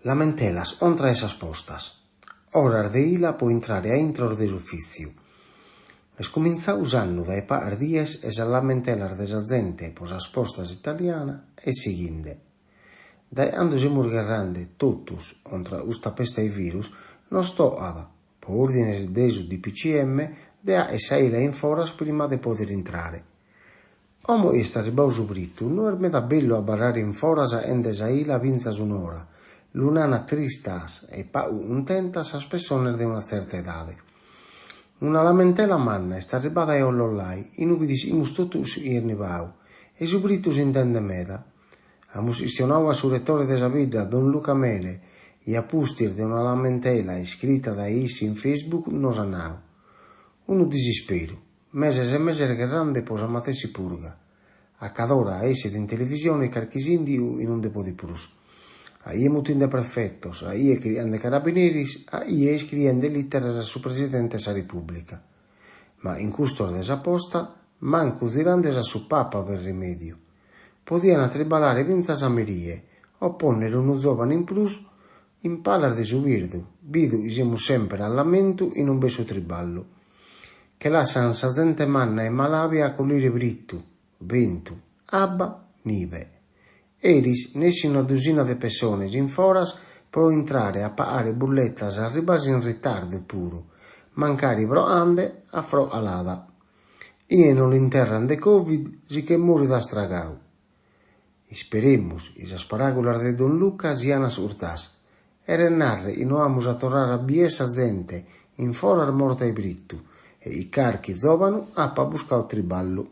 Lamentelas contra esas postas. Ora de ila può entrare a intro dell'ufficio. Es cominciau usando dai par dies es a lamentelas de sa gente pos as postas italiana e seguinde. Dai ando semus guerrande totus contra usta peste e virus, nos toada, po ordine desu di PCM, de a esaila in foras prima de poter entrare. Omo est arribau su brittu, no er meda bello a barrare in foras ende esaila vinzas un'ora, l'unana tristas e pau untentas as personas de una certa edade. Una lamentela manna est arribada e ollollai, in ubidis imus totus irnibau, e su brittu s'intende meda. Amus istionau a su rettore de sa vida, Don Luca Mele, e a pustir de una lamentela iscritta da issi in Facebook nos annau. Unu disisperu, meses e meses grande posa matessi purga. A cadora a esse in televisione carchisindiu in un depo di prus. A ie mutin de prefettos, a ie criande carabineris, a ie iscriende litteras a su presidente sa Repubblica. Ma in custor de sa posta, mancu dirandes a su papa per rimedio. Podian tribalare vinzas a merie, o ponnere unu giovane in plus, in palas de su virdu, bidu isemu sempre al lamentu in un besu triballo, che lascian sa gente manna e malavia a collire brittu, ventu, abba, nive. Eris nessi una dusina de persones in foras pro entrare a pagare bullettas arribas in ritardo puru, mancari pro ande a fro alada. Ie non l'interran de Covid, si che muri da stragau. Isperemus, isas paragulas de Don Luca sianas urtas, e narre in amus a torrare a biesa gente in foras morta e brittu, e i carchi zovanu appa buscau triballu.